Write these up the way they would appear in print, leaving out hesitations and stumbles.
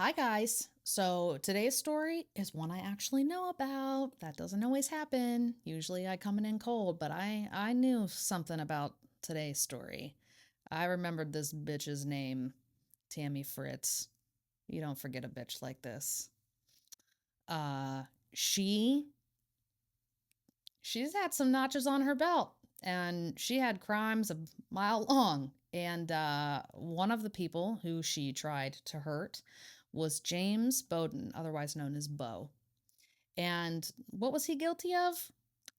Hi, guys. So today's story is one I actually know about. That doesn't always happen. Usually I come in cold, but I knew something about today's story. I remembered this bitch's name, Tammy Fritz. You don't forget a bitch like this. Uh, she she's had some notches on her belt, and she had crimes a mile long. And one of the people who she tried to hurt was James Bowden, otherwise known as Bo. And what was he guilty of?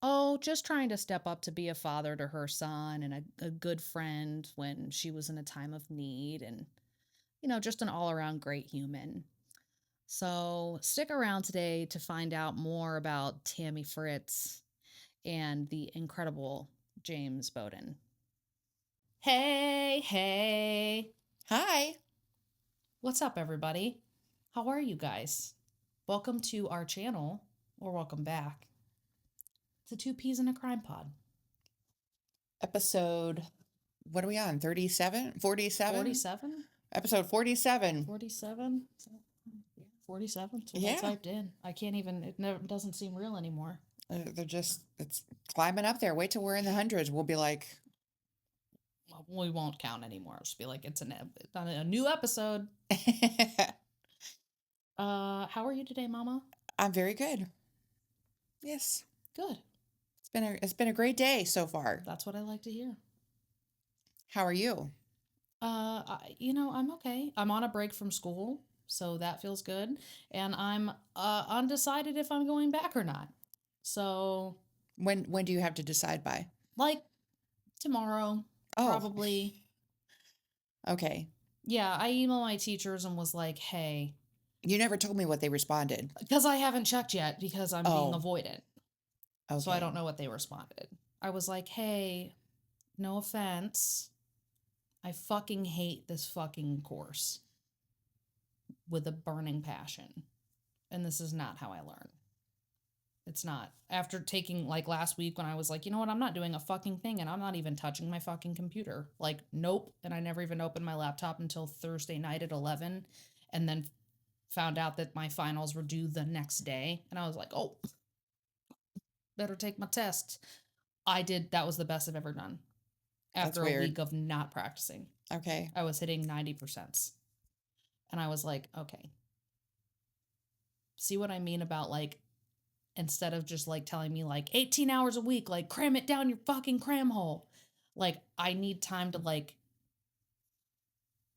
Oh, just trying to step up to be a father to her son and a good friend when she was in a time of need, and, just an all around great human. So stick around today to find out more about Tammy Fritz and the incredible James Bowden. Hey, hey. Hi. What's up, everybody? How are you guys? Welcome to our channel, or welcome back to Two Peas in a Crime Pod. Episode, what are we on? 37? 47? 47? Episode 47. 47? Yeah, 47. That's what I Yeah. typed in. I can't even, it never doesn't seem real anymore. It's climbing up there. Wait till we're in the hundreds. We'll be like, Well, we won't count anymore. It'll just be like, it's a new episode. How are you today, Mama? I'm very good. Yes. Good. It's been a great day so far. That's what I like to hear. How are you? I'm okay. I'm on a break from school, so that feels good. And I'm undecided if I'm going back or not. So, When do you have to decide by? like tomorrow, Oh, probably. okay. Yeah, I emailed my teachers and was like, hey, You never told me what they responded. because I haven't checked yet because I'm being Oh, avoidant. So I okay. don't know what they responded. I was like, hey, no offense. I fucking hate this fucking course with a burning passion. And this is not how I learn. It's not. After taking, like, last week when I was like, you know what, I'm not doing a fucking thing and I'm not even touching my fucking computer. Like, nope. And I never even opened my laptop until Thursday night at 11, and then found out that my finals were due the next day. And I was like, oh, better take my test. I did. That was the best I've ever done That's after a weird. week of not practicing. Okay. I was hitting 90%. And I was like, okay. See what I mean about, like, instead of just like telling me like 18 hours a week, like cram it down your fucking cram hole. Like, I need time to like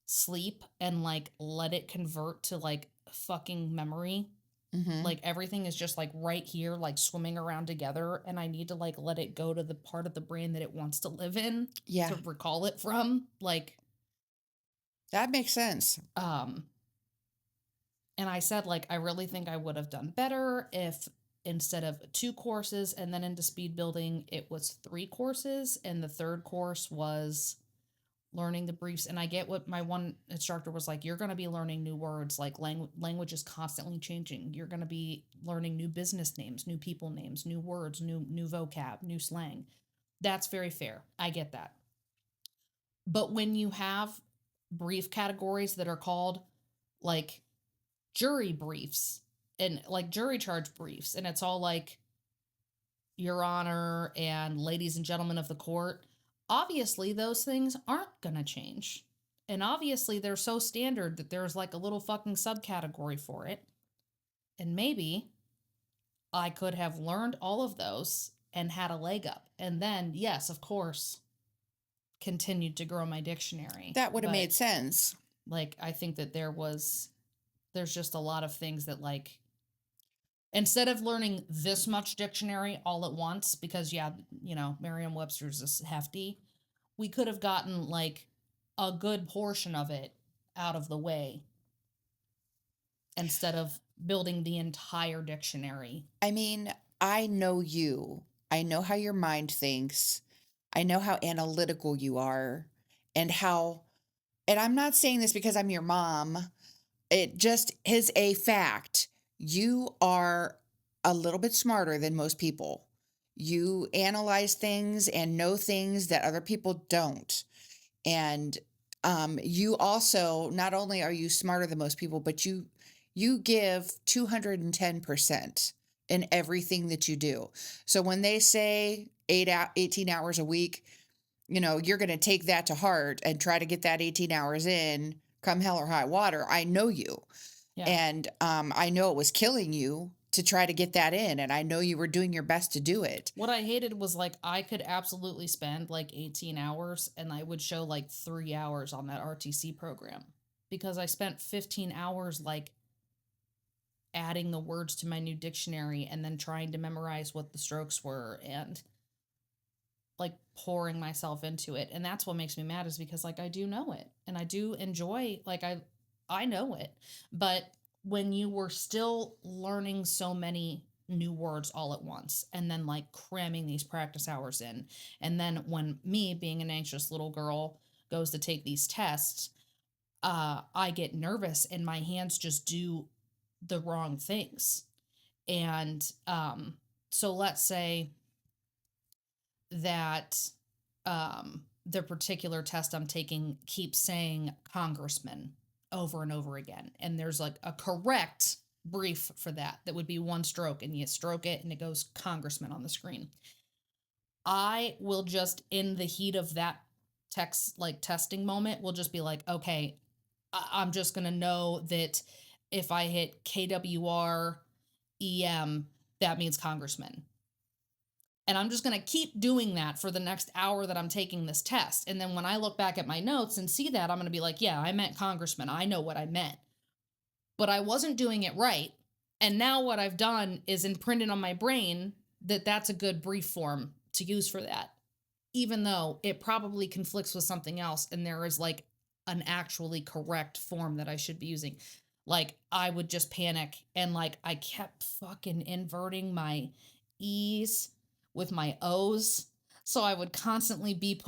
sleep and like let it convert to like fucking memory. Mm-hmm. Like, everything is just like right here, like swimming around together, and I need to like let it go to the part of the brain that it wants to live in Yeah, to recall it from. Like, that makes sense. um, and I said, like, I really think I would have done better if instead of 2 courses and then into speed building, it was 3 courses. And the third course was learning the briefs. And I get what my one instructor was like, you're going to be learning new words. Like, language is constantly changing. You're going to be learning new business names, new people names, new words, new vocab, new slang. That's very fair. I get that. But when you have brief categories that are called like jury briefs and like jury charge briefs, and it's all like your honor and ladies and gentlemen of the court, obviously those things aren't going to change, and obviously they're so standard that there's like a little fucking subcategory for it. And maybe I could have learned all of those and had a leg up, and then yes, of course, continued to grow my dictionary. That would have But made sense. like, I think that there's just a lot of things that, like, instead of learning this much dictionary all at once, because yeah, Merriam-Webster's is hefty, we could have gotten like a good portion of it out of the way instead of building the entire dictionary. I mean, I know you. I know how your mind thinks. I know how analytical you are and I'm not saying this because I'm your mom. It just is a fact. You are a little bit smarter than most people. You analyze things and know things that other people don't. And you also, not only are you smarter than most people, but you give 210% in everything that you do. So when they say 18 hours a week, you're going to take that to heart and try to get that 18 hours in come hell or high water. I know you. Yeah. And I know it was killing you to try to get that in. And I know you were doing your best to do it. What I hated was like I could absolutely spend like 18 hours and I would show like 3 hours on that RTC program because I spent 15 hours like adding the words to my new dictionary and then trying to memorize what the strokes were and like pouring myself into it. And that's what makes me mad is because like I do know it and I do enjoy like I know it. But when you were still learning so many new words all at once and then like cramming these practice hours in, and then when me being an anxious little girl goes to take these tests, I get nervous and my hands just do the wrong things. And so let's say that the particular test I'm taking keeps saying congressman over and over again. And there's like a correct brief for that that would be one stroke, and you stroke it and it goes congressman on the screen. I will just, in the heat of that text, like testing moment, will just be like, okay, I'm just going to know that if I hit KWR EM, that means congressman. And I'm just going to keep doing that for the next hour that I'm taking this test. And then when I look back at my notes and see that, I'm going to be like, yeah, I meant congressman. I know what I meant. But I wasn't doing it right. And now what I've done is imprinted on my brain that that's a good brief form to use for that, even though it probably conflicts with something else and there is like an actually correct form that I should be using. Like I would just panic and like I kept fucking inverting my E's with my O's. So I would constantly be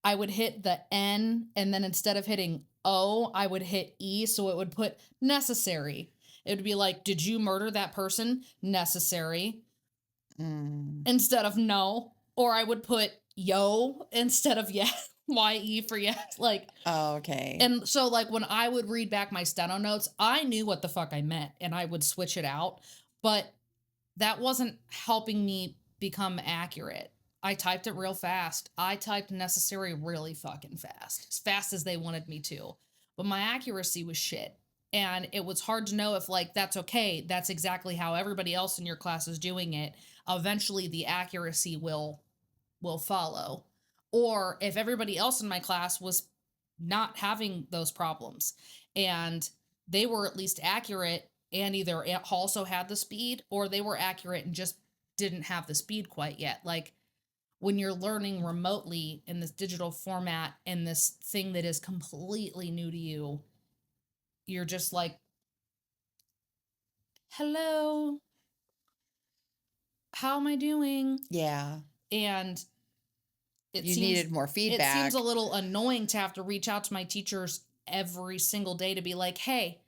I would hit the N and then instead of hitting O, I would hit E. So it would put necessary. It would be like, did you murder that person? Necessary. Mm. Instead of no. Or I would put yo instead of yes. YE for yes. Like, Oh, okay. and so like when I would read back my steno notes, I knew what the fuck I meant and I would switch it out. But that wasn't helping me become accurate. I typed it real fast. I typed necessary really fucking fast, as fast as they wanted me to. But my accuracy was shit. And it was hard to know if, like, that's okay. That's exactly how everybody else in your class is doing it. Eventually, the accuracy will follow. Or if everybody else in my class was not having those problems and they were at least accurate and either also had the speed or they were accurate and just didn't have the speed quite yet. Like when you're learning remotely in this digital format and this thing that is completely new to you, you're just like, hello, how am I doing? Yeah. And You needed more it seems feedback. a little annoying to have to reach out to my teachers every single day to be like, hey,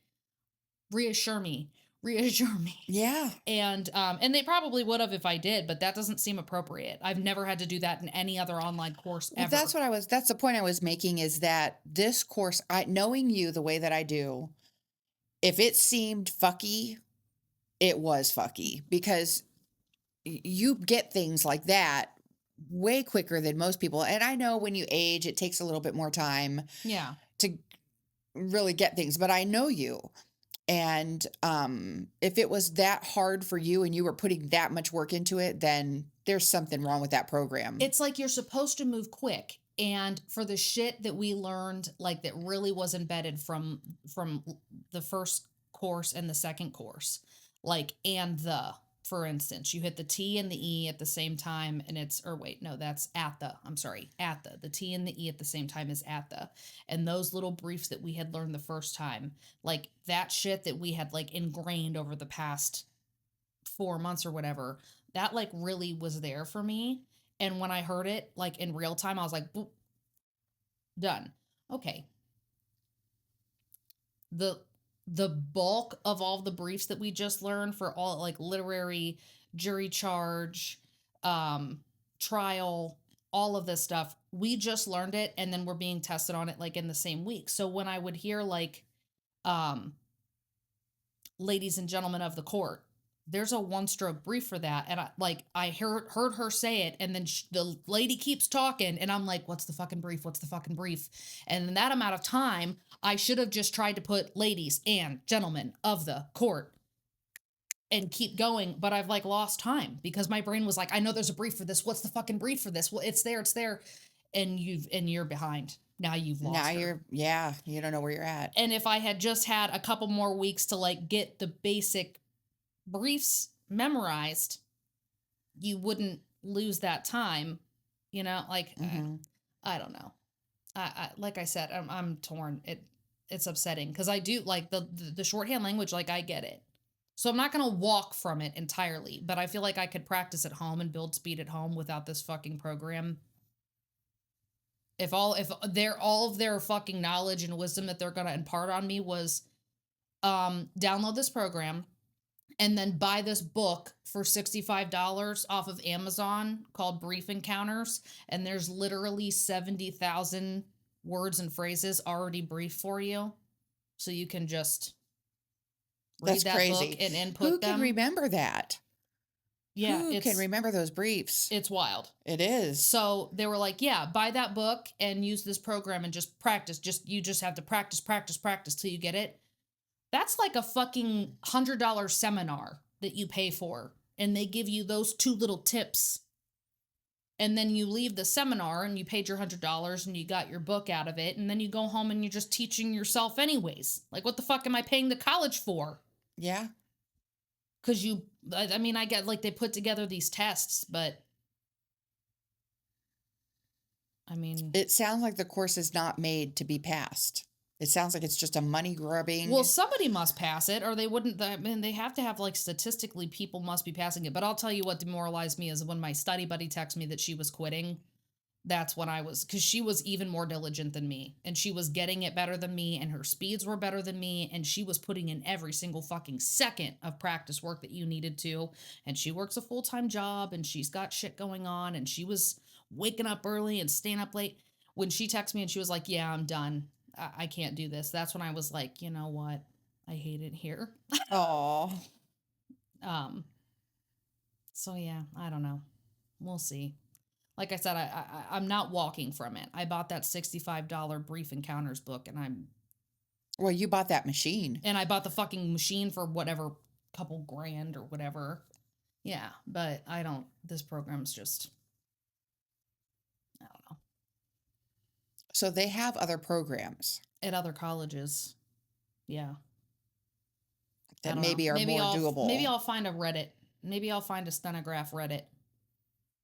reassure me, reassure me. Yeah. And they probably would have if I did, but that doesn't seem appropriate. I've never had to do that in any other online course Well, ever. that's the point I was making is that this course, knowing you the way that I do, if it seemed fucky, it was fucky because you get things like that way quicker than most people. And I know when you age, it takes a little bit more time Yeah. to really get things, but I know you. And if it was that hard for you and you were putting that much work into it, then there's something wrong with that program. It's like you're supposed to move quick. And for the shit that we learned, like that really was embedded from the first course and the second course, like for instance, you hit the T and the E at the same time, and or wait, no, that's I'm sorry, the T and the E at the same time is and those little briefs that we had learned the first time, like that shit that we had like ingrained over the past 4 months or whatever, that like really was there for me. And when I heard it like in real time, I was like, boop, done. Okay. The bulk of all the briefs that we just learned for all like literary, jury charge, trial, all of this stuff we just learned it and then we're being tested on it like in the same week. So when I would hear like, um, ladies and gentlemen of the court, there's a one stroke brief for that. And I heard her say it. And then the lady keeps talking and I'm like, what's the fucking brief? What's the fucking brief? And in that amount of time, I should have just tried to put ladies and gentlemen of the court and keep going, but I've like lost time because my brain was like, I know there's a brief for this. What's the fucking brief for this? Well, it's there. And you're behind. Now you've Now lost her. you don't know where you're at. And if I had just had a couple more weeks to like get the basic briefs memorized, you wouldn't lose that time, like, I don't know. I like I said, I'm torn. It's upsetting because I do like the shorthand language, like I get it. So I'm not going to walk from it entirely, but I feel like I could practice at home and build speed at home without this fucking program. If all of their fucking knowledge and wisdom that they're going to impart on me was download this program and then buy this book for $65 off of Amazon called Brief Encounters, and there's literally 70,000 words and phrases already briefed for you, so you can just read That's that crazy. book and input Who them. can remember that? Yeah, Who can remember those briefs? It's wild. It is. So they were like, yeah, buy that book and use this program and just practice. You just have to practice till you get it. That's like a fucking $100 seminar that you pay for. And they give you those 2 little tips. And then you leave the seminar and you paid your $100 and you got your book out of it. And then you go home and you're just teaching yourself anyways. Like, what the fuck am I paying the college for? Yeah. Because I get like they put together these tests, but I mean, it sounds like the course is not made to be passed. It sounds like it's just a money grubbing. Well, somebody must pass it or they wouldn't. I mean, they have to have like statistically people must be passing it. But I'll tell you what demoralized me is when my study buddy texted me that she was quitting. That's when because she was even more diligent than me and she was getting it better than me and her speeds were better than me. And she was putting in every single fucking second of practice work that you needed to. And she works a full-time job and she's got shit going on. And she was waking up early and staying up late. When she texted me and she was like, yeah, I'm done. I can't do this. That's when I was like, you know what? I hate it here. Oh. So yeah, I don't know. We'll see. Like I said, I'm not walking from it. I bought that $65 Brief Encounters book and Well, you bought that machine. And I bought the fucking machine for whatever, couple grand or whatever. Yeah, but this program's just, I don't know. So they have other programs. At other colleges. Yeah. That maybe are more doable. Maybe I'll find a Reddit. Maybe I'll find a stenograph Reddit.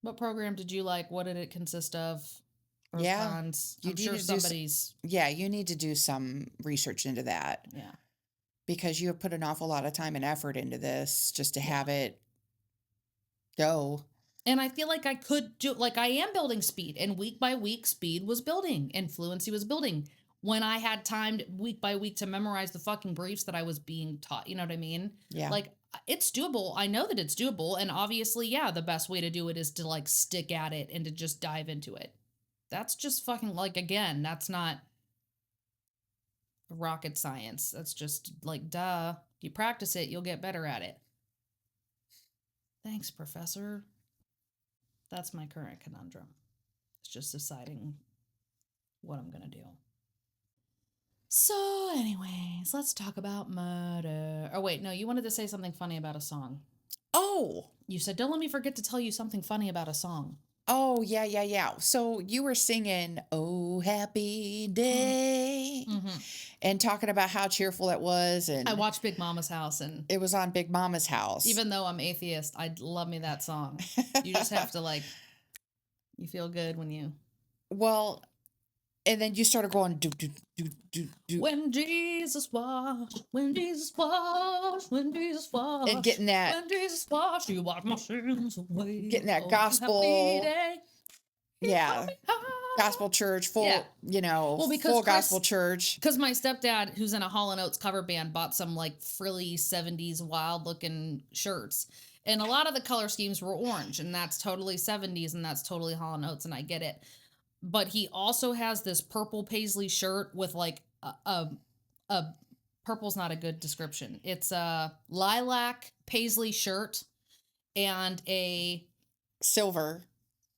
What program did you like? What did it consist of? Pros, cons? I'm sure somebody's... Yeah, you need to do some research into that. Yeah. Because you have put an awful lot of time and effort into this just to have it go. And I feel like I could do... Like, I am building speed. And week by week, speed was building. And fluency was building. When I had time week by week to memorize the fucking briefs that I was being taught. You know what I mean? Yeah. Like... It's doable. I know that it's doable. And obviously, yeah, the best way to do it is to like stick at it and to just dive into it. That's just fucking like, again, that's not rocket science. That's just like, duh. You practice it, you'll get better at it. Thanks, Professor. That's my current conundrum. It's just deciding what I'm going to do. So, anyways, let's talk about murder. Oh, wait, no, you wanted to say something funny about a song. Oh! You said, don't let me forget to tell you something funny about a song. Oh, yeah. So you were singing, Oh, Happy Day, and talking about how cheerful it was. And I watched Big Mama's House. And it was on Big Mama's House. Even though I'm atheist, I love me that song. You just have to, like, you feel good when you... Well... And then you started going, do, do, do, do, do. When Jesus washed, when Jesus washed, when Jesus washed. And getting that. When Jesus washed, you washed my sins away. Getting that gospel. Yeah. Gospel church, full, full gospel church. Because my stepdad, who's in a Hall & Oates cover band, bought some like frilly 70s wild looking shirts. And a lot of the color schemes were orange. And that's totally 70s and that's totally Hall & Oates. And I get it. but he also has this purple paisley shirt with like a purple's not a good description. It's a lilac paisley shirt and a Silver.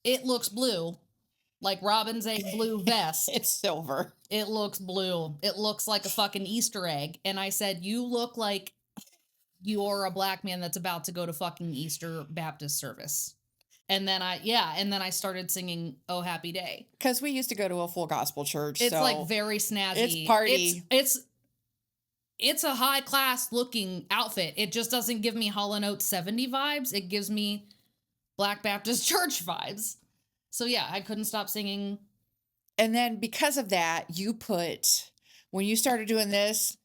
it looks blue, like Robin's egg blue vest. It's silver. It looks blue. It looks like a fucking Easter egg. And I said, you look like you're a black man that's about to go to fucking Easter Baptist service. And then I started singing "Oh Happy Day" Because we used to go to a full gospel church. It's so like very snazzy. It's party. It's a high class looking outfit. It just doesn't give me Hall & Oates 70 vibes. It gives me Black Baptist Church vibes. So yeah, I couldn't stop singing. And then because of that, when you started doing this,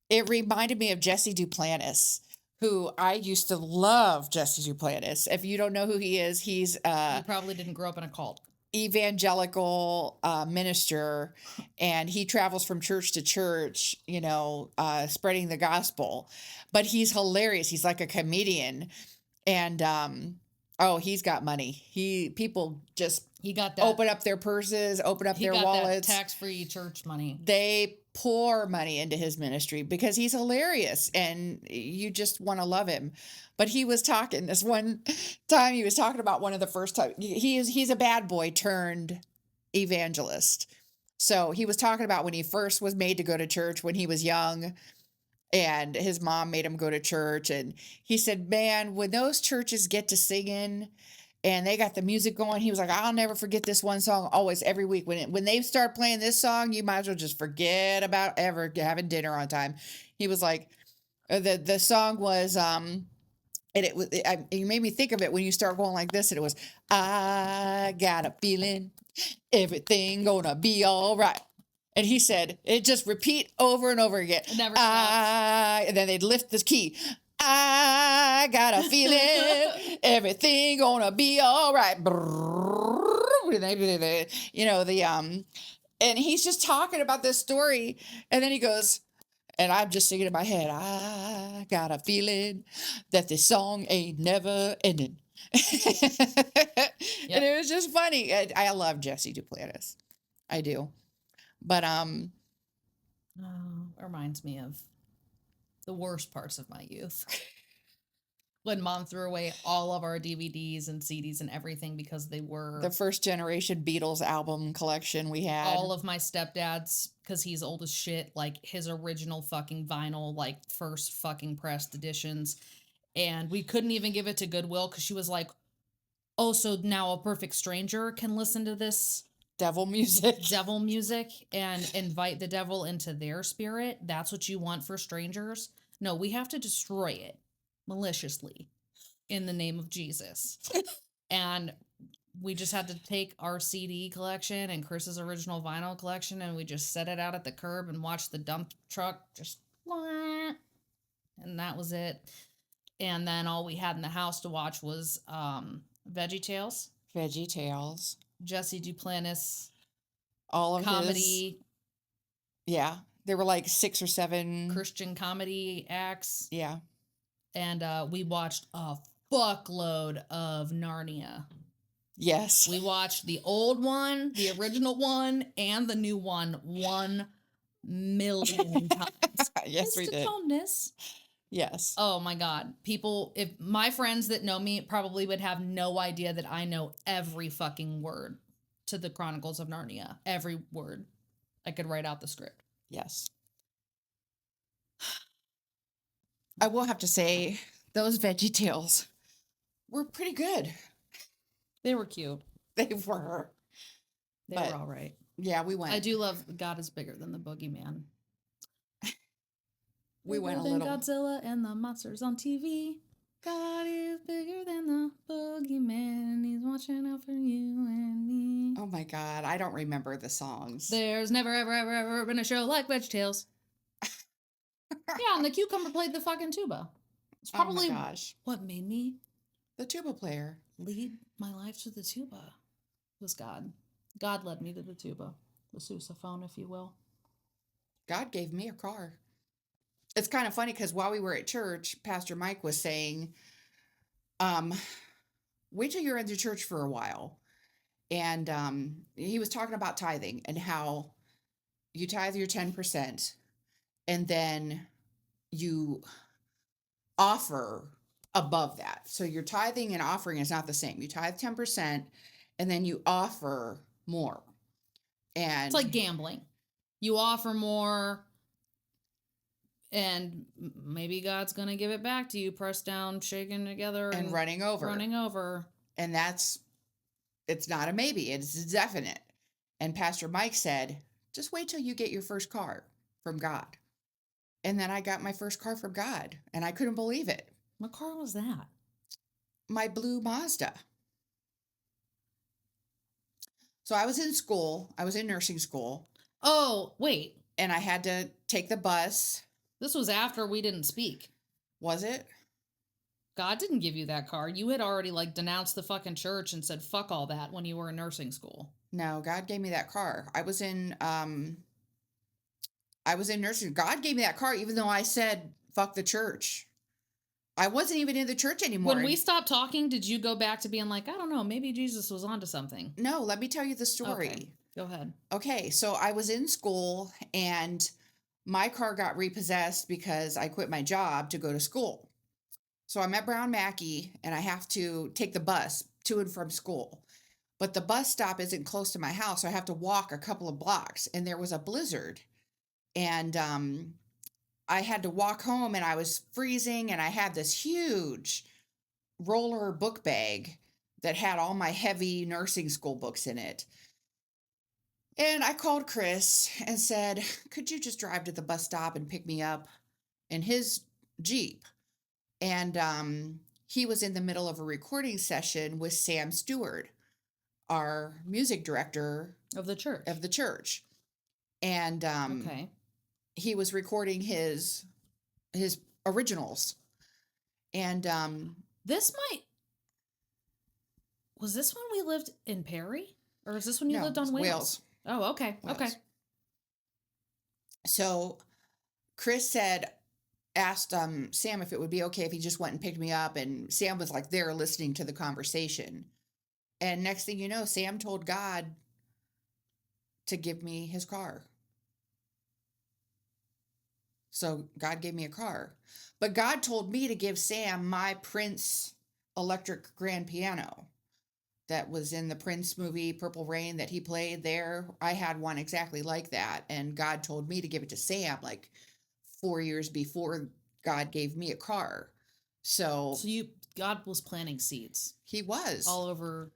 it reminded me of Jesse Duplantis, who I used to love. Jesse Duplantis. If you don't know who he is, he's You probably didn't grow up in a cult. evangelical minister, and he travels from church to church, spreading the gospel. But he's hilarious. He's like a comedian, and he's got money. People just He got that. open up their purses, open up He their got wallets. that tax-free church money. They pour money into his ministry because he's hilarious and you just want to love him. But he was talking this one time, he was talking about one of the first time he's a bad boy turned evangelist. So he was talking about when he first was made to go to church when he was young, and his mom made him go to church. And he said, man, when those churches get to singing and they got the music going, he was like, I'll never forget this one song. Always, every week when they start playing this song, you might as well just forget about ever having dinner on time. He was like, the song was you made me think of it when you start going like this, and it was, I got a feeling everything gonna be all right. And he said it just repeat over and over again. It never stops. And then they'd lift the key. I got a feeling everything gonna be all right. And he's just talking about this story, and then he goes, and I'm just singing in my head, I got a feeling that this song ain't never ending. And it was just funny. I love Jesse Duplantis. I do. But it reminds me of the worst parts of my youth. When Mom threw away all of our DVDs and CDs and everything because they were the first generation Beatles album collection we had. All of my stepdad's, because he's old as shit, like his original fucking vinyl, like first fucking pressed editions. And we couldn't even give it to Goodwill because she was like, oh, so now a perfect stranger can listen to this devil music and invite the devil into their spirit. That's what you want for strangers? No, we have to destroy it maliciously in the name of Jesus. And we just had to take our CD collection and Chris's original vinyl collection, and we just set it out at the curb and watched the dump truck just and that was it. And then all we had in the house to watch was VeggieTales, Jesse Duplantis, all of comedy. Yeah, there were like 6 or 7 Christian comedy acts. Yeah. And we watched a fuckload of Narnia. Yes. We watched the old one, the original one, and the new one 1 million times. Yes, we did. Calmness. Yes. Oh my God. People, if my friends that know me probably would have no idea that I know every fucking word to the Chronicles of Narnia. Every word. I could write out the script. Yes. I will have to say, those VeggieTales were pretty good. They were cute. They were. They were all right. Yeah, we went. I do love God is Bigger Than the Boogeyman. We went a Bigger little. than Godzilla and the monsters on TV. God is bigger than the boogeyman. He's watching out for you and me. Oh my God, I don't remember the songs. There's never, ever, ever, ever been a show like VeggieTales. Yeah, and the cucumber played the fucking tuba. It's probably what made me the tuba player. Lead my life to the tuba was God. God led me to the tuba, the sousaphone, if you will. God gave me a car. It's kind of funny because while we were at church, Pastor Mike was saying, wait till you're into church for a while And he was talking about tithing and how you tithe your 10% and then you offer above that. So your tithing and offering is not the same. You tithe 10% and then you offer more. It's And like gambling. You offer more, and maybe God's going to give it back to you, pressed down, shaken together, and and running over. running over. And it's not a maybe, it's definite. And Pastor Mike said, just wait till you get your first car from God. And then I got my first car from God, and I couldn't believe it. What car was that? My blue Mazda. So I was in school, I was in nursing school, Oh, wait. and I had to take the bus. This was after we didn't speak. Was it? God didn't give you that car. You had already like denounced the fucking church and said fuck all that when you were in nursing school. No, God gave me that car. I was in nursing. God gave me that car even though I said fuck the church. I wasn't even in the church anymore. When we stopped talking, did you go back to being like, I don't know, maybe Jesus was onto something? No, let me tell you the story. Okay, go ahead. Okay, so I was in school and my car got repossessed because I quit my job to go to school. So I'm at Brown Mackey and I have to take the bus to and from school. But the bus stop isn't close to my house, so I have to walk a couple of blocks. And there was a blizzard. And I had to walk home and I was freezing and I had this huge roller book bag that had all my heavy nursing school books in it. And I called Chris and said, could you just drive to the bus stop and pick me up in his Jeep? And he was in the middle of a recording session with Sam Stewart, our music director Of the church. of the church. And Okay. he was recording his originals. And This might. Was this when we lived in Perry? Or is this when you No, lived on it's Wales? Wales. Oh, okay. Wales. Okay. So Chris asked Sam if it would be okay if he just went and picked me up, and Sam was like there listening to the conversation. And next thing you know, Sam told God to give me his car. So God gave me a car. But God told me to give Sam my Prince electric grand piano that was in the Prince movie Purple Rain that he played there. I had one exactly like that. And God told me to give it to Sam like 4 years before God gave me a car. So God was planting seeds he was. all over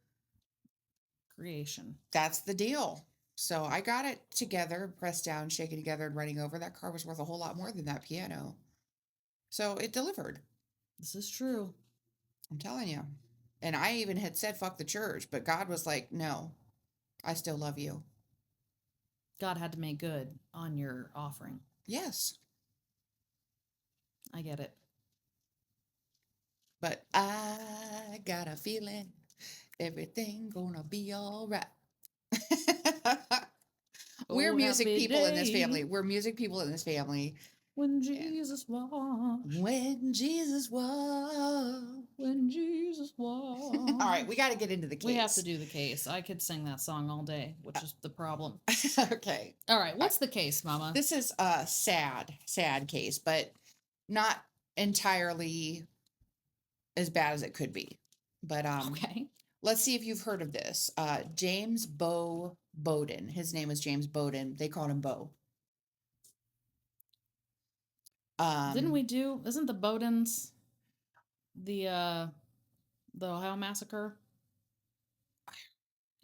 creation. That's the deal. So I got it together, pressed down, shaken together, and running over. That car was worth a whole lot more than that piano. So it delivered. This is true. I'm telling you. And I even had said, fuck the church, but God was like, no, I still love you. God had to make good on your offering. Yes. I get it. But I got a feeling everything gonna be all right. We're music happy people in this day. family. We're music people in this family. When Jesus washed. When Jesus walked. When Jesus washed. All right, we got to get into the case. We have to do the case. I could sing that song all day, which is the problem. Okay. All right, what's the case, Mama? This is a sad case, but not entirely as bad as it could be. But Okay. let's see if you've heard of this. James Bo Bowden. His name is James Bowden. They called him Bo. Didn't we do? Isn't the Bowdens the Ohio massacre?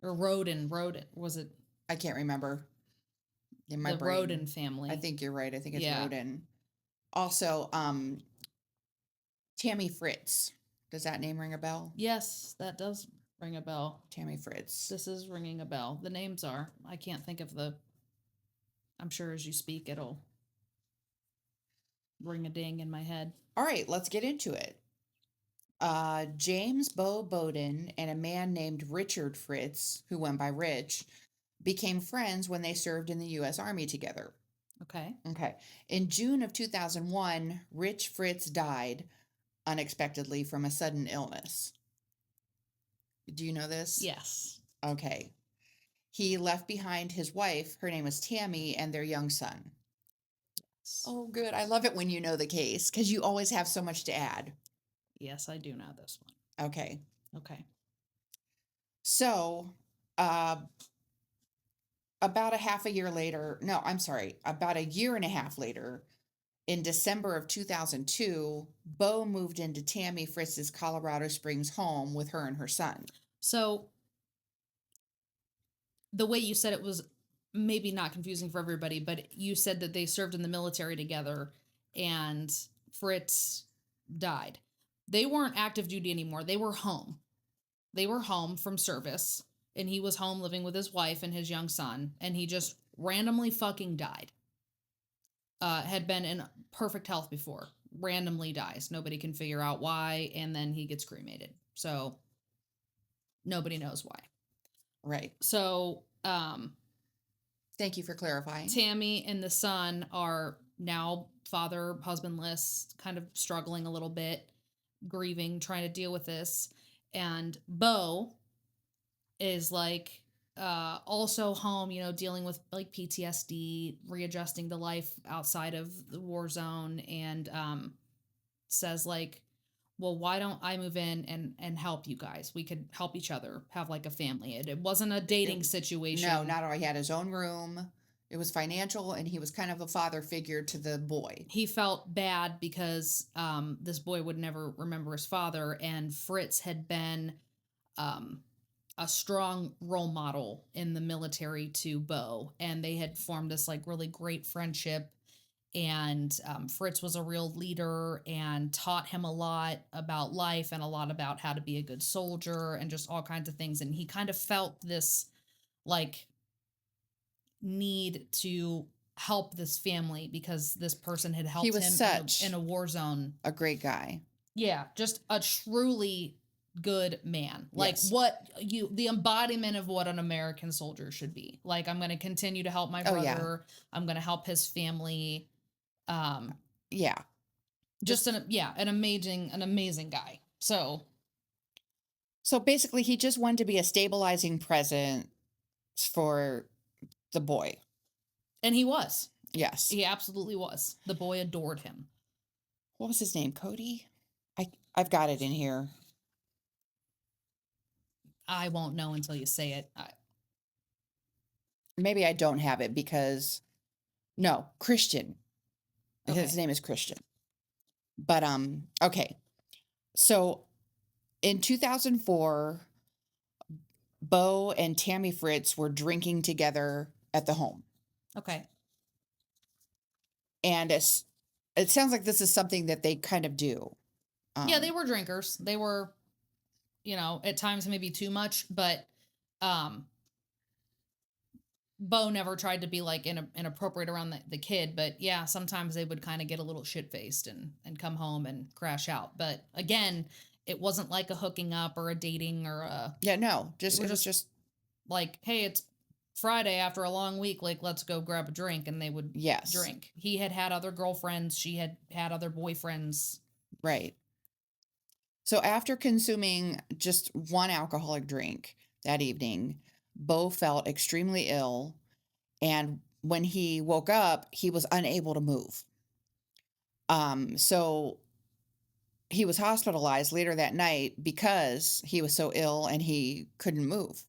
Or Roden was it? I can't remember. In my the brain. Roden family. I think you're right. I think it's Yeah. Roden. Also, Tammy Fritz. Does that name ring a bell? Yes, that does ring a bell. Tammy Fritz. This is ringing a bell. The names are. I can't think of the. I'm sure as you speak, it'll ring a ding in my head. All right, let's get into it. James Bo Bowden and a man named Richard Fritz, who went by Rich, became friends when they served in the U.S. Army together. Okay. Okay. In June of 2001, Rich Fritz died unexpectedly from a sudden illness. Do you know this? Yes. Okay. He left behind his wife, her name was Tammy, and their young son. Oh, good. I love it when you know the case because you always have so much to add. Yes, I do know this one. Okay. Okay. So, uh, about a half a year later, no, I'm sorry, about a year and a half later, in December of 2002, Bo moved into Tammy Fritz's Colorado Springs home with her and her son. So the way you said it was maybe not confusing for everybody, but you said that they served in the military together and Fritz died. They weren't active duty anymore. They were home. They were home from service, and he was home living with his wife and his young son, and he just randomly fucking died. Had been in perfect health before, randomly dies. Nobody can figure out why, and then he gets cremated. So nobody knows why. Right. So Thank you for clarifying. Tammy and the son are now father, husbandless, kind of struggling a little bit, grieving, trying to deal with this. And Bo is like also home, you know, dealing with like PTSD, readjusting to life outside of the war zone, and says like, well, why don't I move in and help you guys? We could help each other, have like a family. It wasn't a dating situation. No, not at all. He had his own room. It was financial, and he was kind of a father figure to the boy. He felt bad because this boy would never remember his father, and Fritz had been um, a strong role model in the military to Bo, and they had formed this like really great friendship. And Fritz was a real leader and taught him a lot about life and a lot about how to be a good soldier and just all kinds of things. And he kind of felt this like need to help this family because this person had helped was him such in a war zone. a great guy. Yeah, just a truly good man. Like Yes. the embodiment of what an American soldier should be. Like, I'm going to continue to help my Oh, yeah. brother. I'm going to help his family. Yeah. Just an amazing guy. So basically, he just wanted to be a stabilizing presence for the boy. and he was. Yes. He absolutely was. The boy adored him. What was his name? Cody? I've got it in here. I won't know until you say it. Maybe I don't have it because no, Christian. Okay. His name is Christian. But okay. So in 2004, Bo and Tammy Fritz were drinking together at the home. Okay. And it sounds like this is something that they kind of do. Yeah, they were drinkers. They were, you know, at times maybe too much, but Bo never tried to be like inappropriate around the kid. But yeah, sometimes they would kind of get a little shit faced and come home and crash out. But again, it wasn't like a hooking up or a dating or a Yeah, no, it was just like, hey, it's Friday after a long week, like let's go grab a drink, and they would yes. drink. He had other girlfriends, she had other boyfriends. Right. So after consuming just one alcoholic drink that evening, Bo felt extremely ill, and when he woke up, he was unable to move. So he was hospitalized later that night because he was so ill and he couldn't move.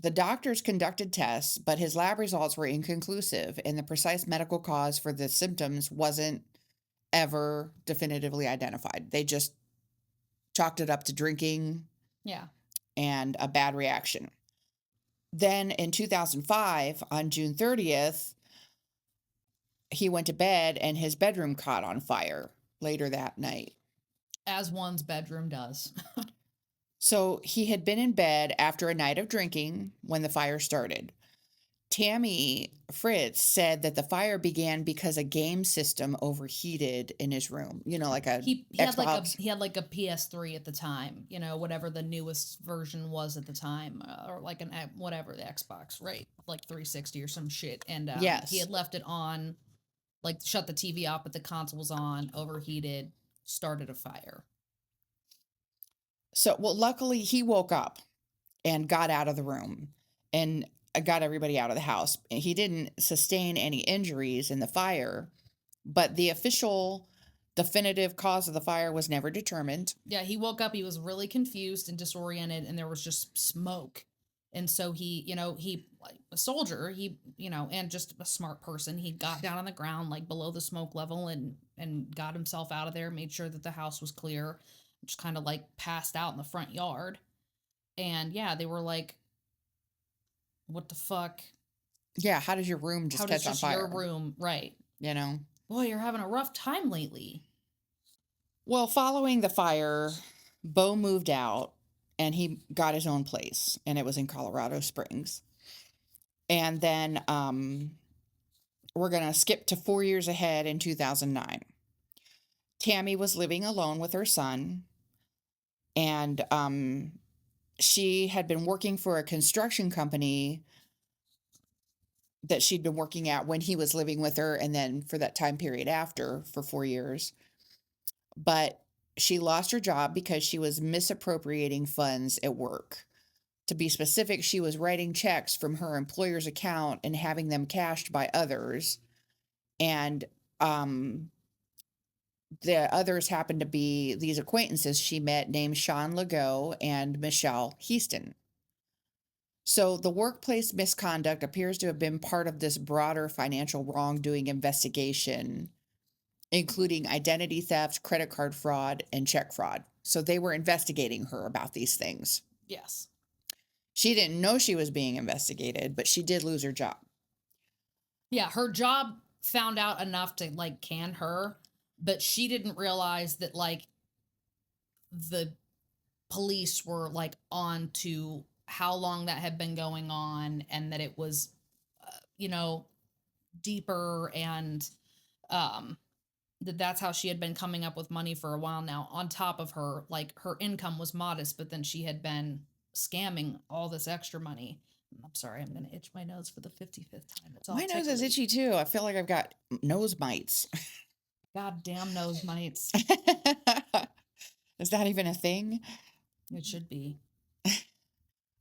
The doctors conducted tests, but his lab results were inconclusive, and the precise medical cause for the symptoms wasn't ever definitively identified. They just chalked it up to drinking. Yeah. And a bad reaction. Then in 2005, on June 30th, he went to bed and his bedroom caught on fire later that night. As one's bedroom does. So he had been in bed after a night of drinking when the fire started. Tammy Fritz said that the fire began because a game system overheated in his room. You know, like he Xbox. Had like a PS3 at the time, you know, whatever the newest version was at the time, or like whatever the Xbox, right? Like 360 or some shit. And Yes. he had left it on, like shut the TV off, but the console was on, overheated, started a fire. So, well, luckily he woke up and got out of the room and got everybody out of the house. He didn't sustain any injuries in the fire, but the official definitive cause of the fire was never determined. Yeah, he woke up, he was really confused and disoriented, and there was just smoke. And so he, he, like a soldier, and just a smart person, he got down on the ground, like below the smoke level, and got himself out of there, made sure that the house was clear, just kind of like passed out in the front yard. And yeah, they were like, what the fuck? Yeah, how does your room How just does catch on just your fire? room, right? You know? Boy, you're having a rough time lately. Well, following the fire, Bo moved out and he got his own place, and it was in Colorado Springs. And then we're going to skip to 4 years ahead in 2009. Tammy was living alone with her son, and she had been working for a construction company that she'd been working at when he was living with her, and then for that time period after for 4 years. But she lost her job because she was misappropriating funds at work. To be specific, she was writing checks from her employer's account and having them cashed by others. And the others happened to be these acquaintances she met named Sean Legault and Michelle Heaston. So the workplace misconduct appears to have been part of this broader financial wrongdoing investigation, including identity theft, credit card fraud, and check fraud. So they were investigating her about these things. Yes. She didn't know she was being investigated, but she did lose her job. Yeah, her job found out enough to like can her, but she didn't realize that like the police were like on to how long that had been going on, and that it was you know deeper, and um that's how she had been coming up with money for a while now, on top of her, like, her income was modest, but then she had been scamming all this extra money. I'm sorry, I'm gonna itch my nose for the 55th time. It's all My nose is tickly. itchy too. I feel like I've got nose mites. Goddamn nose mites. Is that even a thing? It should be.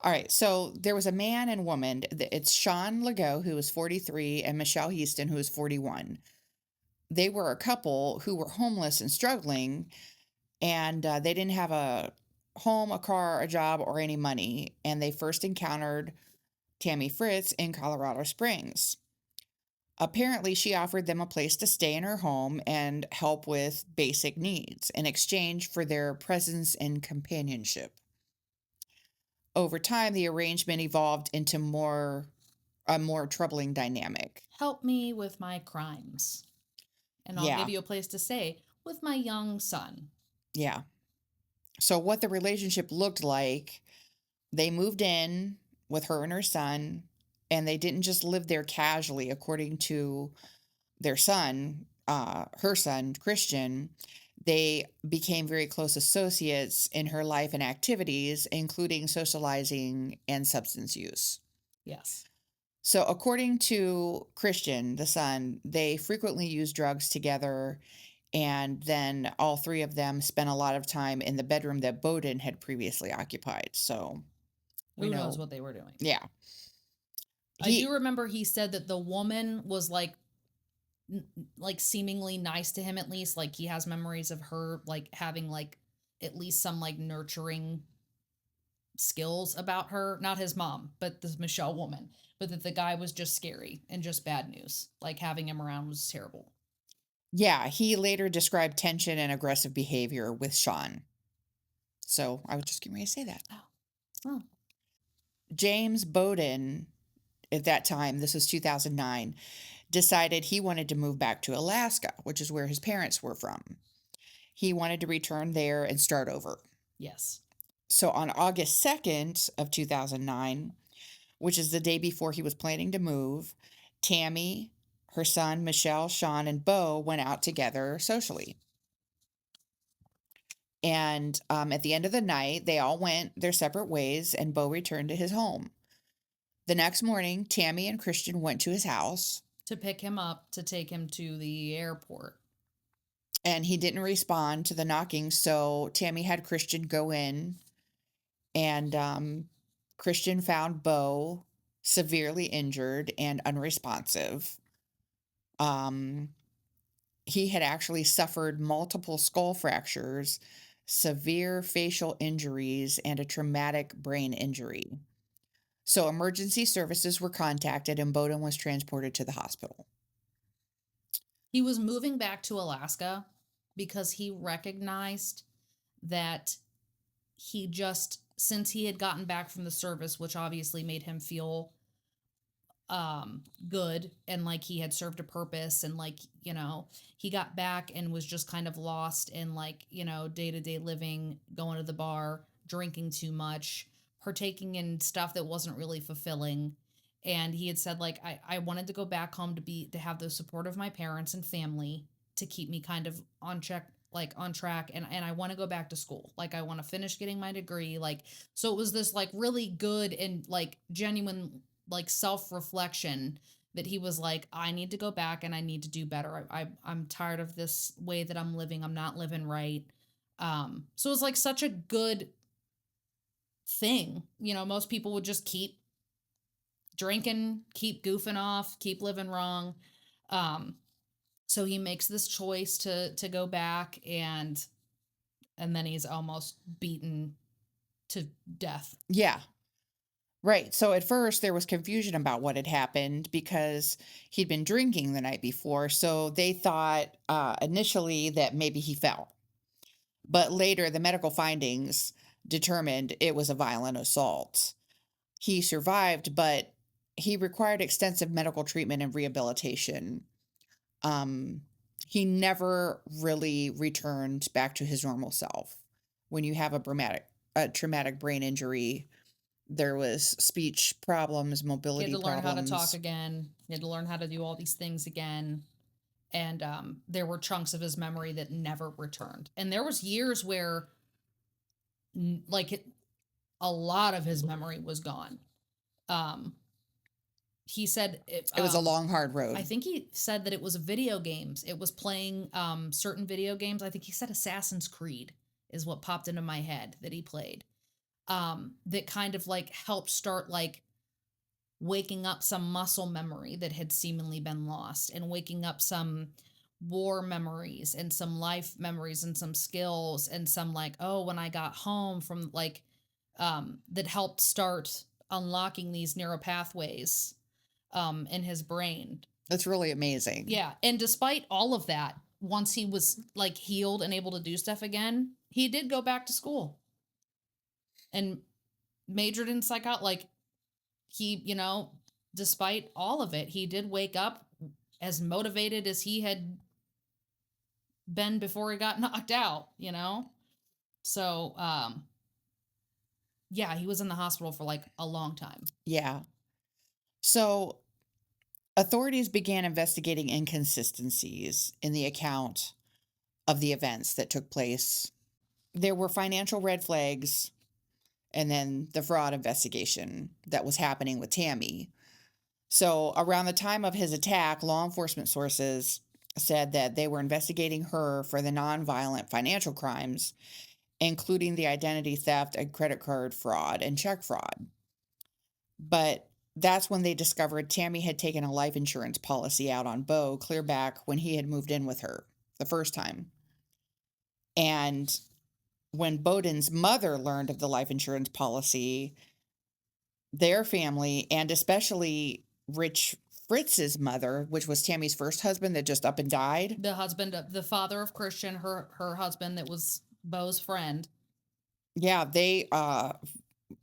All right. So there was a man and woman. It's Sean Legault, who was 43, and Michelle Heaston, who was 41. They were a couple who were homeless and struggling, and they didn't have a home, a car, a job, or any money. And they first encountered Tammy Fritz in Colorado Springs. Apparently, she offered them a place to stay in her home and help with basic needs in exchange for their presence and companionship. Over time, the arrangement evolved into a more troubling dynamic. Help me with my crimes, and I'll give Yeah, you a place to stay with my young son. yeah. So, what the relationship looked like, they moved in with her and her son, and they didn't just live there casually, according to their son, her son, Christian. They became very close associates in her life and activities, including socializing and substance use. Yes. So, according to Christian, the son, they frequently used drugs together, and then all three of them spent a lot of time in the bedroom that Bowden had previously occupied. So, we Who knows know, what they were doing? yeah. I do He, remember he said that the woman was like seemingly nice to him, at least. Like, he has memories of her like having like at least some like nurturing skills about her, not his mom, but the Michelle woman. But that the guy was just scary and just bad news, like having him around was terrible. yeah, he later described tension and aggressive behavior with Sean. So, I was just getting ready to say that. Oh. James Bowden, at that time, this was 2009, decided he wanted to move back to Alaska, which is where his parents were from. He wanted to return there and start over. Yes. So on August 2nd of 2009, which is the day before he was planning to move, Tammy, her son, Michelle, Sean, and Bo went out together socially. And at the end of the night, they all went their separate ways, and Bo returned to his home. The next morning, Tammy and Christian went to his house, To pick him up to take him to the airport. and he didn't respond to the knocking. So Tammy had Christian go in, and Christian found Bo severely injured and unresponsive. Um, he had actually suffered multiple skull fractures, severe facial injuries, and a traumatic brain injury. So emergency services were contacted and Bowden was transported to the hospital. He was moving back to Alaska because he recognized that he just, since he had gotten back from the service, which obviously made him feel good and like he had served a purpose, and like, you know, he got back and was just kind of lost in like, you know, day-to-day living, going to the bar, drinking too much, partaking in stuff that wasn't really fulfilling. And he had said like, I wanted to go back home to have the support of my parents and family to keep me kind of on check, like on track, and I want to go back to school, like I want to finish getting my degree, like. So it was this like really good and like genuine like self-reflection that he was like, I need to go back and I need to do better. I'm tired of this way that I'm living. I'm not living right. So it was like such a good thing. You know, most people would just keep drinking, keep goofing off, keep living wrong. Um, so he makes this choice to go back, and then he's almost beaten to death. Yeah. Right. So at first there was confusion about what had happened because he'd been drinking the night before. So they thought initially that maybe he fell. But later the medical findings determined it was a violent assault. He survived, but he required extensive medical treatment and rehabilitation. Um, he never really returned back to his normal self. When you have a traumatic brain injury, there was speech problems, He had mobility to learn how to talk problems. again. He had to learn how to do all these things again. And there were chunks of his memory that never returned. And there was years where, like, a lot of his memory was gone. Um, he said, It was a long, hard I road. think he said that it was video games. It was playing certain video games. I think he said Assassin's Creed is what popped into my head that he played. That kind of like helped start like waking up some muscle memory that had seemingly been lost, and waking up some war memories and some life memories and some skills and some like, oh, when I got home from like, that helped start unlocking these neural pathways in his brain. That's really amazing. Yeah, and despite all of that, once he was like healed and able to do stuff again, he did go back to school and majored in psychology. Like, he, you know, despite all of it, he did wake up as motivated as he had been before he got knocked out, you know? So, yeah, he was in the hospital for like a long time. Yeah. So authorities began investigating inconsistencies in the account of the events that took place. There were financial red flags and then the fraud investigation that was happening with Tammy. So, around the time of his attack, law enforcement sources said that they were investigating her for the nonviolent financial crimes, including the identity theft and credit card fraud and check fraud. But that's when they discovered Tammy had taken a life insurance policy out on Bo clear back when he had moved in with her the first time. And when Bowden's mother learned of the life insurance policy, their family, and especially Rich Fritz's mother, which was Tammy's first husband that just up and died. The husband, the father of Christian, her husband that was Bo's friend. Yeah, they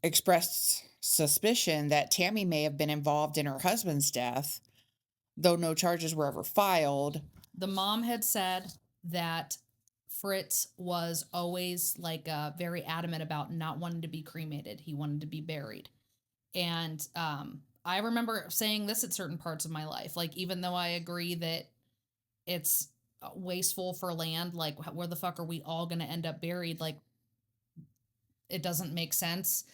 expressed suspicion that Tammy may have been involved in her husband's death, though no charges were ever filed. The mom had said that Fritz was always like very adamant about not wanting to be cremated. He wanted to be buried. And I remember saying this at certain parts of my life. Like, even though I agree that it's wasteful for land, like, where the fuck are we all going to end up buried? Like, it doesn't make sense.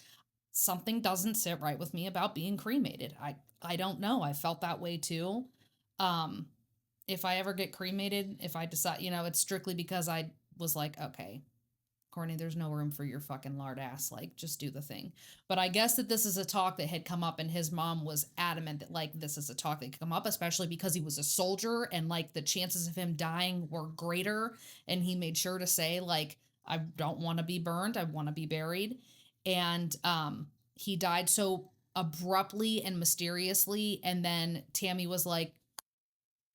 Something doesn't sit right with me about being cremated. I don't know. I felt that way too. Um, if I ever get cremated, if I decide, you know, it's strictly because I was like, okay, Courtney, there's no room for your fucking lard ass. Like, just do the thing. But I guess that this is a talk that had come up, and his mom was adamant that, like, this is a talk that could come up, especially because he was a soldier and, like, the chances of him dying were greater. And he made sure to say, like, I don't want to be burned. I want to be buried. And he died so abruptly and mysteriously. And then Tammy was like,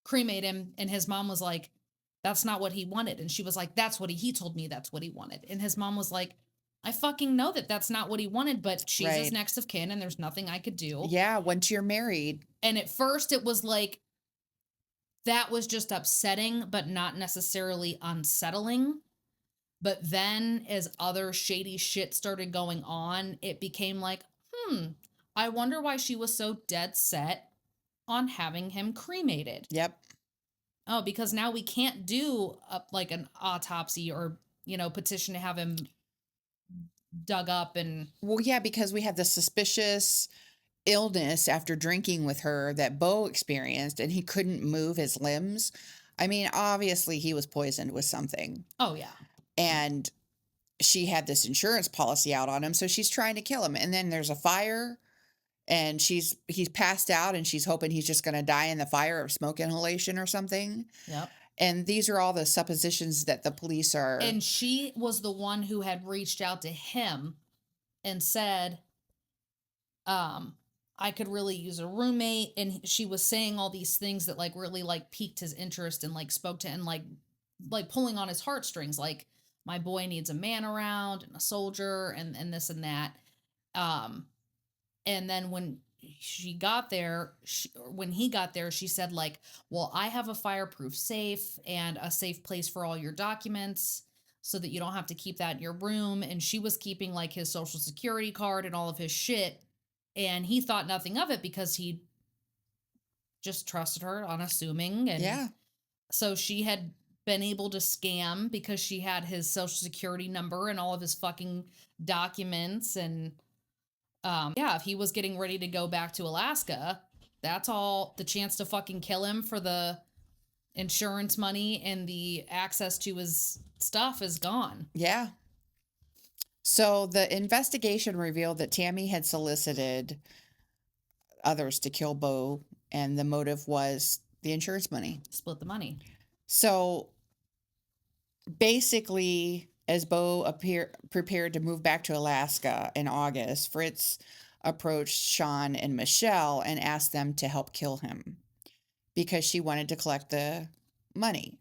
cremate him. And his mom was like, that's not what he wanted. And she was like, that's what he told me that's what he wanted. And his mom was like, I fucking know that that's not what he wanted, but she's his Right. next of kin and there's nothing I could do. Yeah, once you're married. And at first it was like, that was just upsetting, but not necessarily unsettling. But then as other shady shit started going on, it became like, I wonder why she was so dead set on having him cremated. Yep. Oh, because now we can't do like an autopsy or, petition to have him dug up and. Well, yeah, because we had the suspicious illness after drinking with her that Bo experienced and he couldn't move his limbs. I mean, obviously he was poisoned with something. Oh, yeah. And she had this insurance policy out on him, so she's trying to kill him. And then there's a fire and he's passed out and she's hoping he's just going to die in the fire of smoke inhalation or something. Yep. And these are all the suppositions that the police are. And she was the one who had reached out to him and said, I could really use a roommate. And she was saying all these things that like really like piqued his interest and like spoke to and like pulling on his heartstrings. Like, my boy needs a man around and a soldier and this and that. And then when he got there, she said like, well, I have a fireproof safe and a safe place for all your documents so that you don't have to keep that in your room. And she was keeping like his social security card and all of his shit. And he thought nothing of it because he just trusted her, unassuming. And yeah. So she had been able to scam because she had his social security number and all of his fucking documents. And if he was getting ready to go back to Alaska, that's all the chance to fucking kill him for the insurance money and the access to his stuff is gone. Yeah. So the investigation revealed that Tammy had solicited others to kill Bo, and the motive was the insurance money. Split the money. So basically, as Bo prepared to move back to Alaska in August, Fritz approached Sean and Michelle and asked them to help kill him because she wanted to collect the money.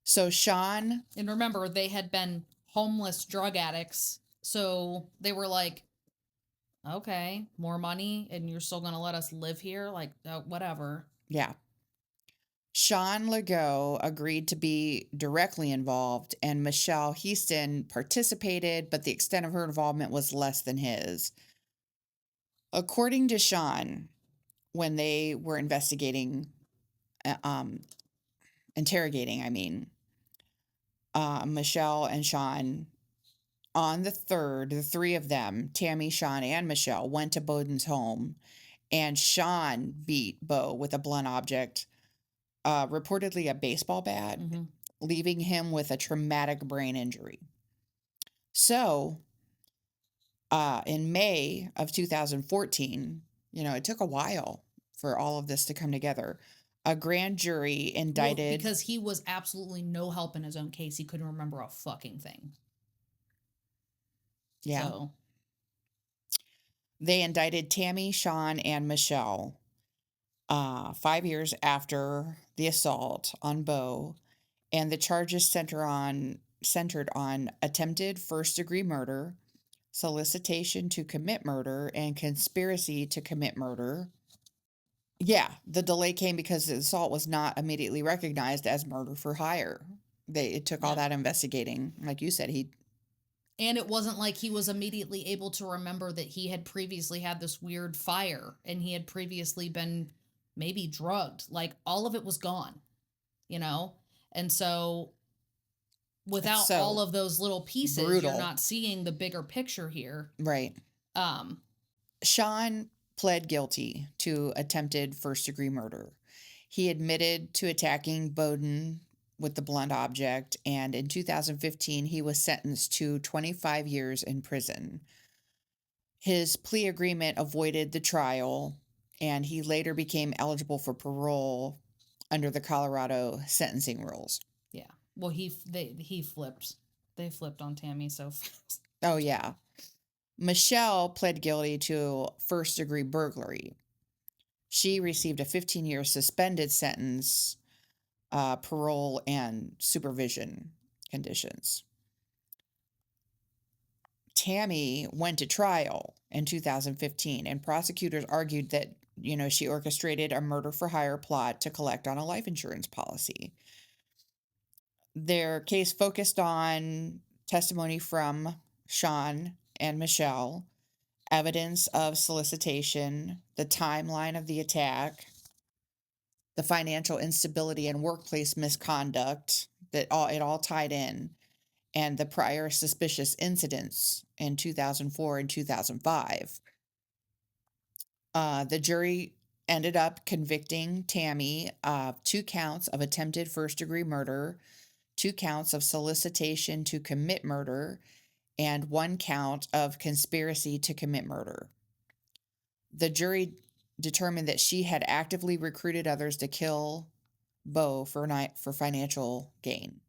So Sean... And remember, they had been homeless drug addicts, so they were like, okay, more money, and you're still going to let us live here? Like, whatever. Yeah. Sean Legault agreed to be directly involved, and Michelle Heaston participated, but the extent of her involvement was less than his. According to Sean, when they were interrogating, Michelle and Sean, on the 3rd, the three of them, Tammy, Sean, and Michelle, went to Bowden's home, and Sean beat Bo with a blunt object, reportedly a baseball bat, leaving him with a traumatic brain injury. So, in May of 2014, it took a while for all of this to come together. A grand jury indicted... Well, because he was absolutely no help in his own case. He couldn't remember a fucking thing. Yeah. So. They indicted Tammy, Sean, and Michelle 5 years after the assault on Bo, and the charges centered on attempted first-degree murder, solicitation to commit murder, and conspiracy to commit murder. Yeah, the delay came because the assault was not immediately recognized as murder for hire. It took all that investigating. Like you said, And it wasn't like he was immediately able to remember that he had previously had this weird fire and he had previously been maybe drugged. Like, all of it was gone, And so without all of those little pieces, brutal. You're not seeing the bigger picture here. Right. Sean pled guilty to attempted first-degree murder. He admitted to attacking Bowden with the blunt object, and in 2015, he was sentenced to 25 years in prison. His plea agreement avoided the trial, and he later became eligible for parole under the Colorado sentencing rules. Yeah. Well, he flipped. They flipped on Tammy so fast. Oh, yeah. Michelle pled guilty to first-degree burglary. She received a 15-year suspended sentence, parole, and supervision conditions. Tammy went to trial in 2015, and prosecutors argued that, she orchestrated a murder for hire plot to collect on a life insurance policy. Their case focused on testimony from Sean and Michelle, evidence of solicitation, the timeline of the attack, the financial instability and workplace misconduct it all tied in, and the prior suspicious incidents in 2004 and 2005. The jury ended up convicting Tammy of 2 counts of attempted first-degree murder, 2 counts of solicitation to commit murder, and 1 count of conspiracy to commit murder. The jury determined that she had actively recruited others to kill Bo for financial gain.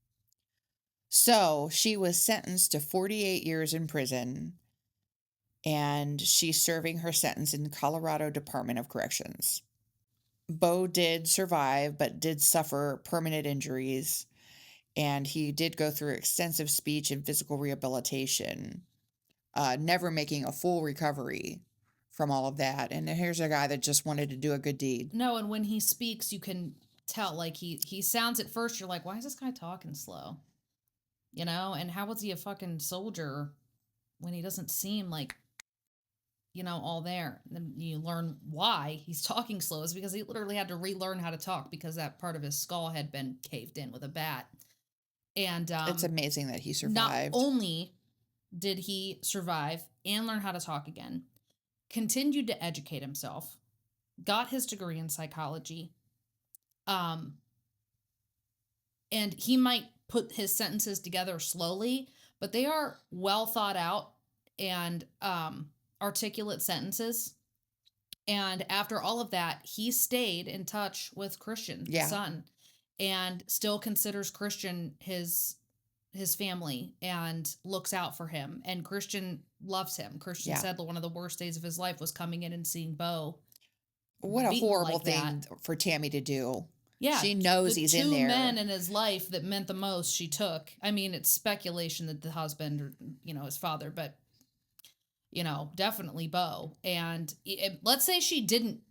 So she was sentenced to 48 years in prison, and she's serving her sentence in Colorado Department of Corrections. Bo did survive, but did suffer permanent injuries, and he did go through extensive speech and physical rehabilitation, never making a full recovery from all of that. And here's a guy that just wanted to do a good deed. No, and when he speaks, you can tell, like, he sounds at first, you're like, why is this guy talking slow? And how was he a fucking soldier when he doesn't seem like, all there? And then you learn why he's talking slow is because he literally had to relearn how to talk because that part of his skull had been caved in with a bat. And it's amazing that he survived. Not only did he survive and learn how to talk again, continued to educate himself, got his degree in psychology, and he might put his sentences together slowly, but they are well thought out and articulate sentences. And after all of that, he stayed in touch with Christian, his son, and still considers Christian his family and looks out for him. And Christian loves him. Christian said that one of the worst days of his life was coming in and seeing Bo. What a horrible thing for Tammy to do. Yeah. She knows he's in there. The 2 men in his life that meant the most she took. I mean, it's speculation that the husband or, his father, but, definitely Bo. And let's say she didn't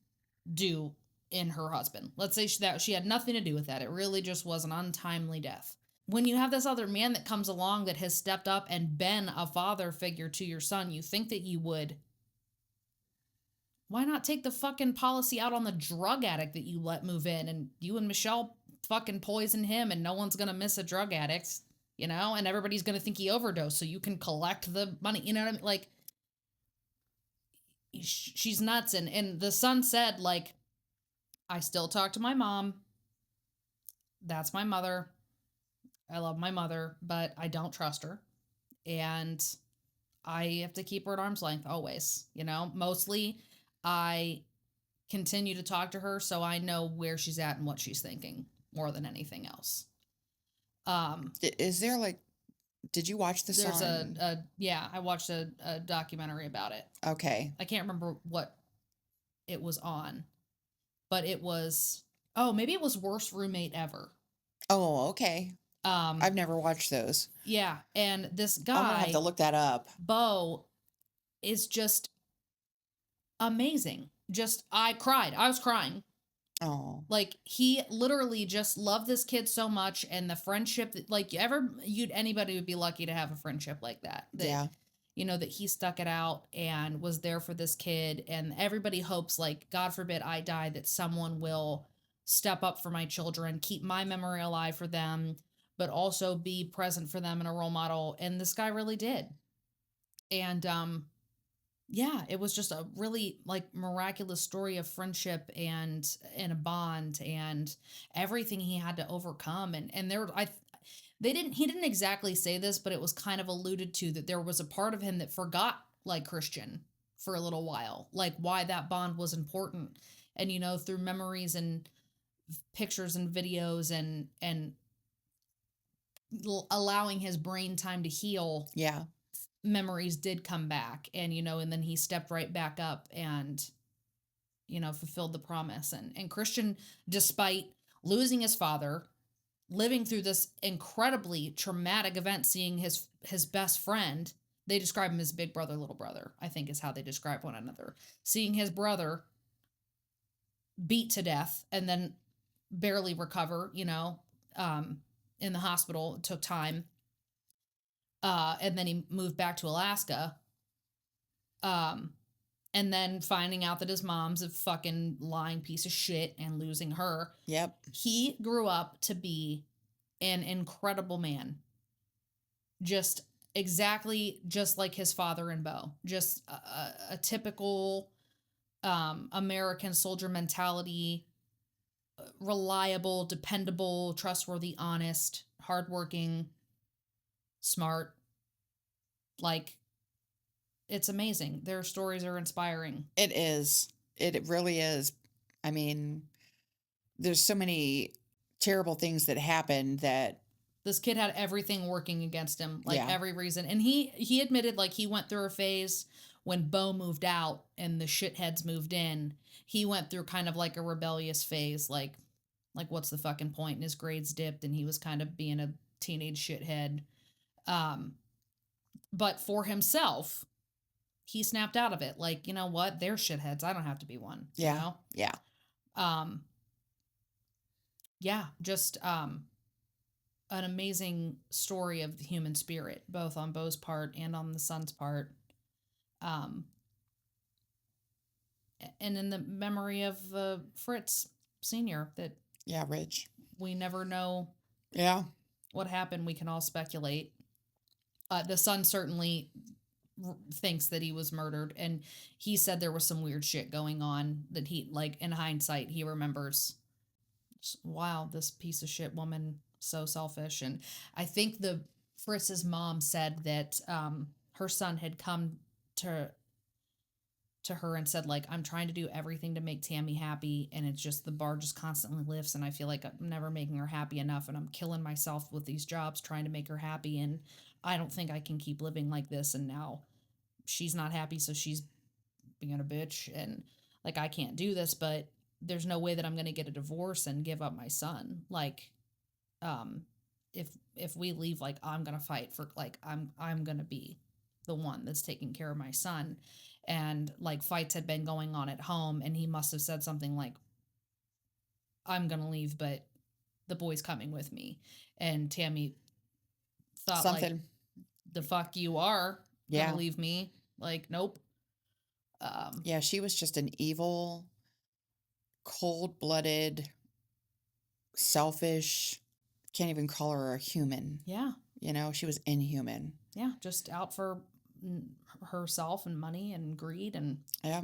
do in her husband. Let's say she had nothing to do with that. It really just was an untimely death. When you have this other man that comes along that has stepped up and been a father figure to your son, you think that you would. Why not take the fucking policy out on the drug addict that you let move in, and you and Michelle fucking poison him and no one's going to miss a drug addict, and everybody's going to think he overdosed so you can collect the money. You know what I mean? Like, she's nuts. And the son said, like, I still talk to my mom. That's my mother. I love my mother, but I don't trust her. And I have to keep her at arm's length always, Mostly I continue to talk to her so I know where she's at and what she's thinking more than anything else. Is there did you watch the There's song? I watched a documentary about it. Okay. I can't remember what it was on, but it was, maybe it was Worst Roommate Ever. Oh, okay. I've never watched those. Yeah, and this guy, I'm gonna have to look that up. Bo, is just amazing. I cried. I was crying. Oh. Like, he literally just loved this kid so much, and the friendship that, anybody would be lucky to have a friendship like that. Yeah. That he stuck it out and was there for this kid, and everybody hopes, like, God forbid I die, that someone will step up for my children, keep my memory alive for them, but also be present for them and a role model. And this guy really did. And yeah, it was just a really like miraculous story of friendship and a bond and everything he had to overcome. And there I they didn't he didn't exactly say this, but it was kind of alluded to that there was a part of him that forgot like Christian for a little while, like why that bond was important. And through memories and pictures and videos and allowing his brain time to heal, Yeah. memories did come back. And then he stepped right back up and fulfilled the promise. And Christian, despite losing his father, living through this incredibly traumatic event, seeing his best friend, they describe him as big brother, little brother, I think is how they describe one another. Seeing his brother beat to death and then barely recover, in the hospital. It took time. And then he moved back to Alaska. Um, and then finding out that his mom's a fucking lying piece of shit and losing her. Yep. He grew up to be an incredible man. Just exactly just like his father and Bo. Just a typical American soldier mentality, reliable, dependable, trustworthy, honest, hardworking, smart. Like, it's amazing. Their stories are inspiring. It is. It really is. I mean, there's so many terrible things that happened that This kid had everything working against him, like Yeah. every reason. And he admitted like he went through a phase when Bo moved out and the shitheads moved in. He went through kind of like a rebellious phase, like what's the fucking point? And his grades dipped and he was kind of being a teenage shithead. But for himself, he snapped out of it. Like, you know what? They're shitheads. I don't have to be one. Yeah. You know? Yeah. Yeah, just an amazing story of the human spirit, both on Bo's part and on the son's part. And in the memory of Fritz Sr., that Yeah, Rich. we never know Yeah. what happened. We can all speculate. The son certainly thinks that he was murdered, and he said there was some weird shit going on that he, like, in hindsight, he remembers. Wow, this piece of shit woman, so selfish. And I think Fritz's mom said that her son had come to her and said, like, I'm trying to do everything to make Tammy happy, and it's just the bar just constantly lifts, and I feel like I'm never making her happy enough, and I'm killing myself with these jobs trying to make her happy, and I don't think I can keep living like this. And now she's not happy, so she's being a bitch, and like, I can't do this, but there's no way that I'm going to get a divorce and give up my son. Like, if we leave, like, I'm going to fight for, like, I'm going to be the one that's taking care of my son. And like, fights had been going on at home, and he must have said something like, I'm going to leave, but the boy's coming with me. And Tammy thought, Something. like, the fuck you are Yeah. gonna leave me? Like, nope. Yeah, she was just an evil, cold-blooded, selfish, can't even call her a human. Yeah. You know, she was inhuman. Yeah, just out for herself and money and greed and Yeah.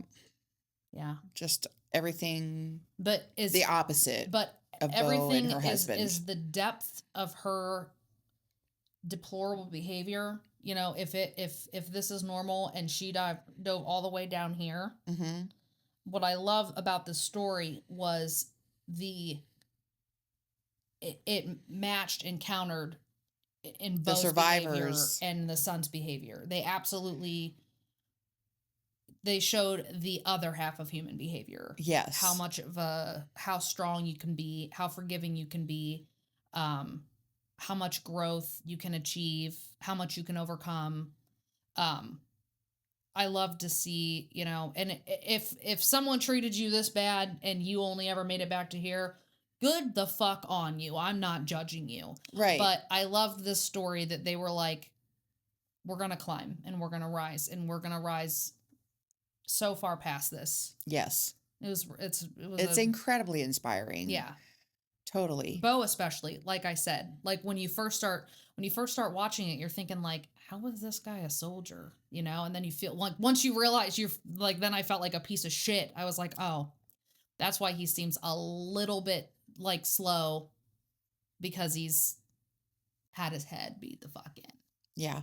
yeah. Just everything But is the opposite but of Bo everything and her husband. is the depth of her deplorable behavior. You know, if this is normal and she dove all the way down here. Mm-hmm. What I love about this story was it matched and countered in The Bo's survivors. behavior and the son's behavior. They showed the other half of human behavior. Yes. How strong you can be, how forgiving you can be, how much growth you can achieve, how much you can overcome. I love to see, and if someone treated you this bad and you only ever made it back to here, good the fuck on you. I'm not judging you. Right. But I love this story that they were like, we're going to climb and we're going to rise and we're going to rise so far past this. Yes. It was It's incredibly inspiring. Yeah. Totally. Bo especially, like I said, like when you first start watching it, you're thinking like, how was this guy a soldier? You know, and then you feel like once you realize you're like, then I felt like a piece of shit. I was like, oh, that's why he seems a little bit like slow because he's had his head beat the fuck in. Yeah.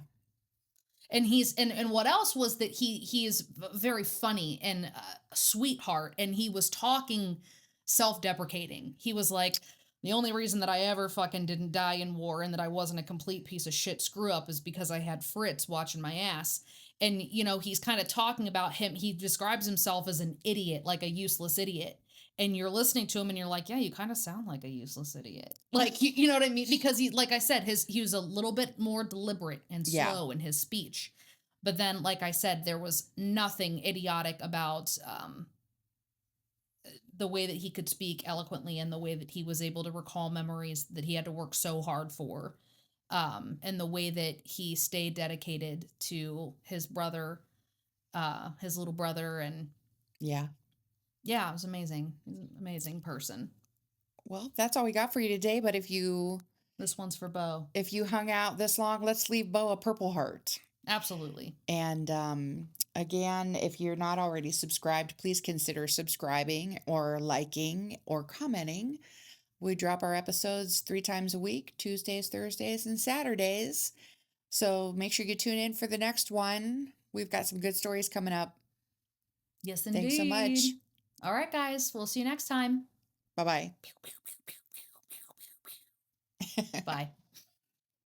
And he's and what else was that he is very funny and a sweetheart, and he was talking self-deprecating. He was like, the only reason that I ever fucking didn't die in war and that I wasn't a complete piece of shit screw up is because I had Fritz watching my ass. And you know, he's kind of talking about him, he describes himself as an idiot, like a useless idiot, and you're listening to him and you're like, yeah, you kind of sound like a useless idiot. Like, you know what I mean? Because he, like I said, he was a little bit more deliberate and Yeah. slow in his speech. But then, like I said, there was nothing idiotic about the way that he could speak eloquently and the way that he was able to recall memories that he had to work so hard for. And the way that he stayed dedicated to his brother, his little brother. And Yeah. yeah, it was amazing. He's an amazing person. Well, that's all we got for you today. But This one's for Bo. if you hung out this long, let's leave Bo a purple heart. Absolutely. And again, if you're not already subscribed, please consider subscribing or liking or commenting. We drop our episodes 3 times a week, Tuesdays, Thursdays, and Saturdays. So make sure you tune in for the next one. We've got some good stories coming up. Yes, indeed. Thanks so much. All right, guys. We'll see you next time. Bye-bye. Bye.